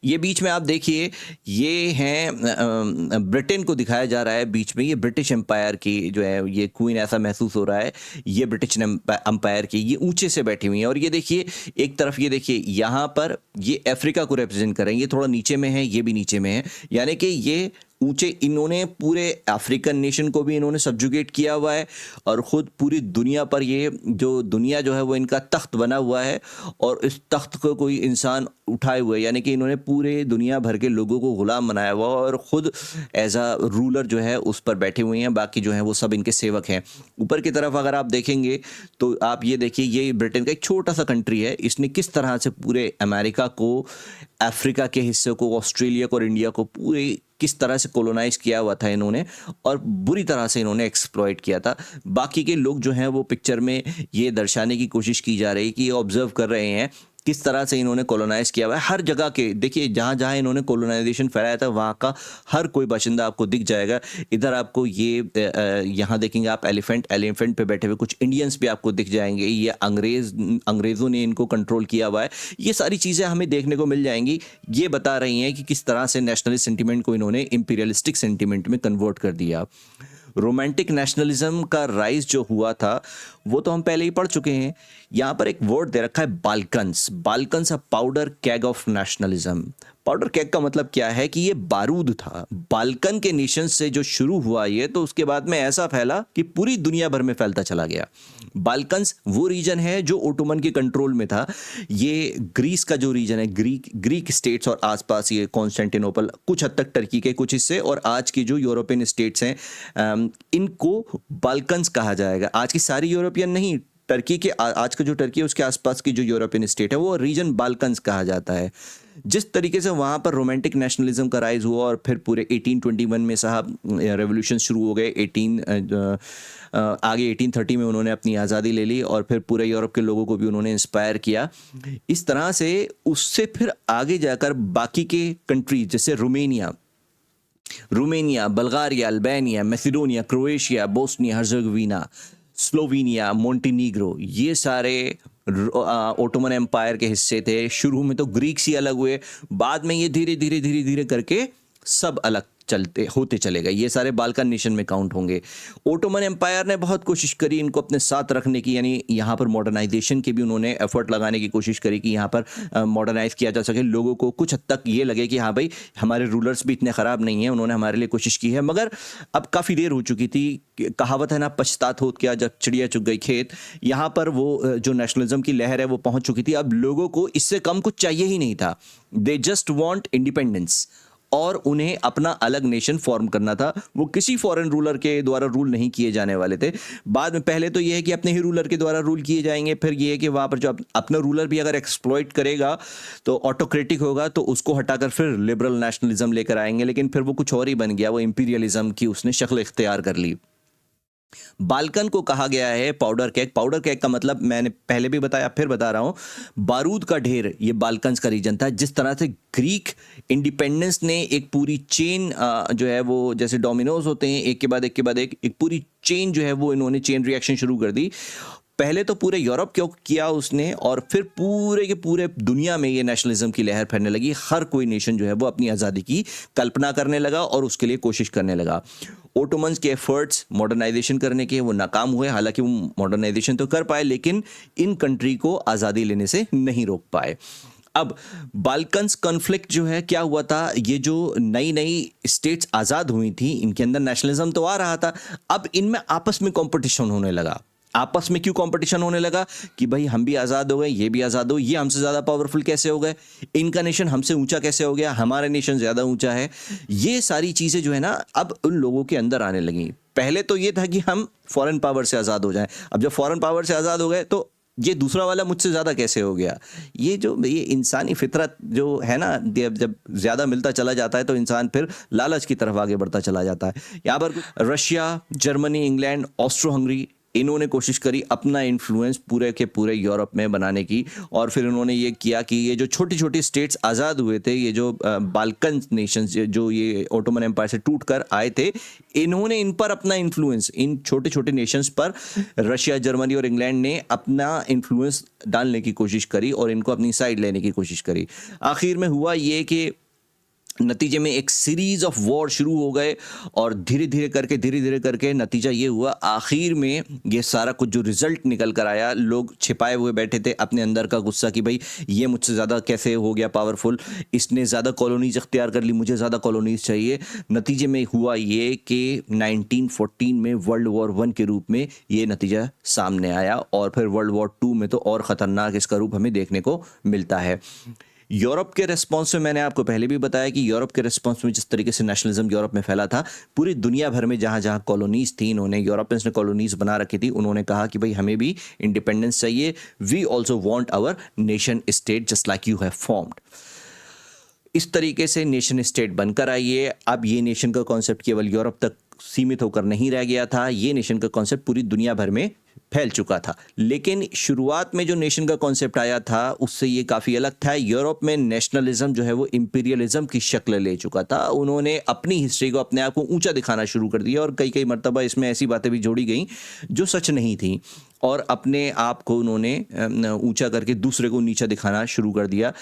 ये बीच में आप देखिए, ये हैं ब्रिटेन को दिखाया जा रहा है बीच में, ये ब्रिटिश एम्पायर की जो है ये क्वीन, ऐसा महसूस हो रहा है। ये ब्रिटिश एम्पायर की, ये ऊंचे से बैठी हुई हैं और ये देखिए एक तरफ, ये देखिए यहाँ पर ये अफ्रीका को रिप्रेजेंट कर रहे हैं, ये थोड़ा नीचे में है, ये भी नीचे में है, यानी कि ये ऊंचे, इन्होंने पूरे अफ्रीकन नेशन को भी इन्होंने सब्जुगेट किया हुआ है और ख़ुद पूरी दुनिया पर, ये जो दुनिया जो है वो इनका तख्त बना हुआ है और इस तख्त को कोई इंसान उठाए हुए, यानी कि इन्होंने पूरे दुनिया भर के लोगों को ग़ुलाम बनाया हुआ और ख़ुद एज अ रूलर जो है उस पर बैठे हुए हैं, बाकी जो है वो सब इनके सेवक हैं। ऊपर की तरफ अगर आप देखेंगे तो आप ये देखिए, ये ब्रिटेन का एक छोटा सा कंट्री है, इसने किस तरह से पूरे अमेरिका को, अफ्रीका के हिस्से को, ऑस्ट्रेलिया को और इंडिया को पूरे किस तरह से कोलोनाइज किया हुआ था इन्होंने और बुरी तरह से इन्होंने एक्सप्लॉइट किया था। बाकी के लोग जो हैं वो पिक्चर में ये दर्शाने की कोशिश की जा रही है कि ये ऑब्जर्व कर रहे हैं किस तरह से इन्होंने कॉलोनाइज किया हुआ है। हर जगह के देखिए, जहाँ जहाँ इन्होंने कॉलोनाइजेशन फैलाया था वहाँ का हर कोई बाशिंदा आपको दिख जाएगा। इधर आपको ये यहाँ देखेंगे आप, एलिफेंट पे बैठे हुए कुछ इंडियंस भी आपको दिख जाएंगे। ये अंग्रेज़ों ने इनको कंट्रोल किया हुआ है। ये सारी चीज़ें हमें देखने को मिल जाएंगी। ये बता रही हैं कि किस तरह से नेशनलिस्ट सेंटिमेंट को इन्होंने इंपीरियलिस्टिक सेंटिमेंट में कन्वर्ट कर दिया। रोमांटिक नेशनलिज्म का राइज जो हुआ था वो तो हम पहले ही पढ़ चुके हैं। यहाँ पर एक वर्ड दे रखा है Balkans. Balkans a powder CAG of nationalism. Powder CAG का मतलब क्या है कि ये बारूद था। बाल्कन के नेशन से जो शुरू हुआ ये, तो उसके बाद में ऐसा फैला कि पूरी दुनिया भर में फैलता चला गया। बाल्कन्स वो रीजन है जो ओटोमन के कंट्रोल में था। ये ग्रीस का जो रीजन है, ग्रीक स्टेट्स और आसपास ये कॉन्स्टेंटिनोपल, कुछ हद तक टर्की के कुछ हिस्से और आज की जो यूरोपियन स्टेट्स हैं, इनको बाल्कन्स कहा जाएगा। आज की सारी यूरोपियन नहीं, टर्की के आज का जो टर्की है उसके आसपास की जो यूरोपियन स्टेट है वो रीजन बाल्कन्स कहा जाता है। जिस तरीके से वहाँ पर रोमांटिक नेशनलिज्म का राइज हुआ और फिर पूरे 1821 में साहब रेवोल्यूशन शुरू हो गए। आगे 1830 में उन्होंने अपनी आज़ादी ले ली और फिर पूरे यूरोप के लोगों को भी उन्होंने इंस्पायर किया। इस तरह से उससे फिर आगे जाकर बाकी के कंट्री जैसे Romania, Bulgaria, Albania, Macedonia, Croatia, Bosnia Herzegovina, Slovenia, Montenegro, ये सारे ओटोमन एम्पायर के हिस्से थे। शुरू में तो ग्रीक्स ही अलग हुए, बाद में ये धीरे धीरे करके सब अलग होते चले गए। ये सारे बाल्कन नेशन में काउंट होंगे। ओटोमन एम्पायर ने बहुत कोशिश करी इनको अपने साथ रखने की, यानी यहाँ पर मॉडर्नाइजेशन की भी उन्होंने एफर्ट लगाने की कोशिश करी कि यहाँ पर मॉडर्नाइज किया जा सके, लोगों को कुछ हद तक ये लगे कि हाँ भाई हमारे रूलर्स भी इतने ख़राब नहीं हैं, उन्होंने हमारे लिए कोशिश की है। मगर अब काफ़ी देर हो चुकी थी। कहावत है ना, पछतात होत क्या जब चिड़िया चुग गई खेत। यहाँ पर वो जो नेशनलिज्म की लहर है वो पहुँच चुकी थी। अब लोगों को इससे कम कुछ चाहिए ही नहीं था। दे जस्ट वॉन्ट इंडिपेंडेंस और उन्हें अपना अलग नेशन फॉर्म करना था। वो किसी फॉरेन रूलर के द्वारा रूल नहीं किए जाने वाले थे। बाद में पहले तो ये है कि अपने ही रूलर के द्वारा रूल किए जाएंगे, फिर ये है कि वहाँ पर जो अपना रूलर भी अगर एक्सप्लॉइट करेगा तो ऑटोक्रेटिक होगा, तो उसको हटाकर फिर लिबरल नेशनलिज्म लेकर आएंगे। लेकिन फिर वो कुछ और ही बन गया, वो इंपीरियलिज्म की उसने शक्ल इख्तियार कर ली। बाल्कन को कहा गया है पाउडर केक। पाउडर केक का मतलब मैंने पहले भी बताया, फिर बता रहा हूं, बारूद का ढेर। ये बाल्कन्स का रीजन था। जिस तरह से ग्रीक इंडिपेंडेंस ने एक पूरी चेन जो है वो, जैसे डोमिनोज होते हैं एक के बाद एक पूरी चेन जो है वो, इन्होंने चेन रिएक्शन शुरू कर दी। पहले तो पूरे यूरोप क्यों किया उसने, और फिर पूरे के पूरे दुनिया में ये नेशनलिज्म की लहर फैलने लगी। हर कोई नेशन जो है वो अपनी आज़ादी की कल्पना करने लगा और उसके लिए कोशिश करने लगा। ओटोमन्स के एफर्ट्स मॉडर्नाइजेशन करने के वो नाकाम हुए। हालांकि वो मॉडर्नाइजेशन तो कर पाए लेकिन इन कंट्री को आज़ादी लेने से नहीं रोक पाए। अब बाल्कन्स कॉन्फ्लिक्ट जो है क्या हुआ था, ये जो नई नई स्टेट्स आज़ाद हुई थी इनके अंदर नेशनलिज्म तो आ रहा था, अब इनमें आपस में कंपटीशन होने लगा। आपस में क्यों कंपटीशन होने लगा कि भाई हम भी आज़ाद हो गए, ये भी आज़ाद हो, ये हमसे ज़्यादा पावरफुल कैसे हो गए, इनका नेशन हमसे ऊंचा कैसे हो गया, हमारा नेशन ज़्यादा ऊंचा है। ये सारी चीज़ें जो है ना अब उन लोगों के अंदर आने लगी। पहले तो ये था कि हम फॉरेन पावर से आज़ाद हो जाएं, अब जब फॉरेन पावर से आज़ाद हो गए तो ये दूसरा वाला मुझसे ज़्यादा कैसे हो गया। ये इंसानी फितरत जो है ना, जब ज़्यादा मिलता चला जाता है तो इंसान फिर लालच की तरफ आगे बढ़ता चला जाता है। यहाँ पर Russia, Germany, England, Austro Hungary, इन्होंने कोशिश करी अपना इन्फ्लुएंस पूरे के पूरे यूरोप में बनाने की, और फिर उन्होंने ये किया कि ये जो छोटी छोटी स्टेट्स आज़ाद हुए थे, ये जो बाल्कन नेशंस जो ये ओटोमन एम्पायर से टूट कर आए थे, इन्होंने इन पर अपना इन्फ्लुएंस, इन छोटे छोटे नेशंस पर रशिया, जर्मनी और इंग्लैंड ने अपना इन्फ्लुएंस डालने की कोशिश करी और इनको अपनी साइड लेने की कोशिश करी। आखिर में हुआ ये कि नतीजे में एक सीरीज ऑफ वॉर शुरू हो गए, और धीरे धीरे करके नतीजा ये हुआ, आखिर में ये सारा कुछ जो रिजल्ट निकल कर आया, लोग छिपाए हुए बैठे थे अपने अंदर का गुस्सा कि भाई ये मुझसे ज़्यादा कैसे हो गया पावरफुल, इसने ज़्यादा कॉलोनीज अख्तियार कर ली, मुझे ज़्यादा कॉलोनीज चाहिए। नतीजे में हुआ ये कि 1914 में वर्ल्ड वॉर 1 के रूप में ये नतीजा सामने आया, और फिर वर्ल्ड वॉर 2 में तो और ख़तरनाक इसका रूप हमें देखने को मिलता है। यूरोप के रिस्पॉन्स में मैंने आपको पहले भी बताया कि यूरोप के रिस्पॉन्स में जिस तरीके से नेशनलिज्म यूरोप में फैला था, पूरी दुनिया भर में जहाँ जहाँ कॉलोनीज थी, इन्होंने यूरोपियंस ने कॉलोनीज बना रखी थी, उन्होंने कहा कि भाई हमें भी इंडिपेंडेंस चाहिए, we also want our nation state just like you have formed. इस तरीके से नेशन स्टेट बनकर आई है। अब ये नेशन का कॉन्सेप्ट केवल यूरोप तक सीमित होकर नहीं रह गया था, ये नेशन का कॉन्सेप्ट पूरी दुनिया भर में फैल चुका था। लेकिन शुरुआत में जो नेशन का कॉन्सेप्ट आया था उससे ये काफ़ी अलग था। यूरोप में नेशनलिज्म जो है वो इंपीरियलिज्म की शक्ल ले चुका था। उन्होंने अपनी हिस्ट्री को, अपने आप को ऊंचा दिखाना शुरू कर दिया, और कई कई मर्तबा इसमें ऐसी बातें भी जोड़ी गई जो सच नहीं थी, और अपने आप को उन्होंने ऊंचा करके दूसरे को नीचा दिखाना शुरू कर दिया।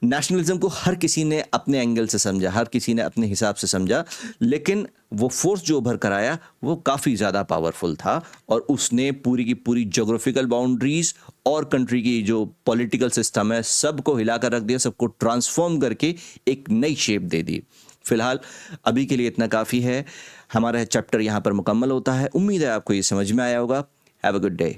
नेशनलिज्म को हर किसी ने अपने एंगल से समझा, हर किसी ने अपने हिसाब से समझा, लेकिन वो फोर्स जो उभर कर आया वो काफ़ी ज़्यादा पावरफुल था, और उसने पूरी की पूरी ज्योग्राफिकल बाउंड्रीज और कंट्री की जो पॉलिटिकल सिस्टम है सबको हिलाकर रख दिया, सबको ट्रांसफॉर्म करके एक नई शेप दे दी। फिलहाल अभी के लिए इतना काफ़ी है। हमारा चैप्टर यहाँ पर मुकम्मल होता है। उम्मीद है आपको ये समझ में आया होगा। Have a good day.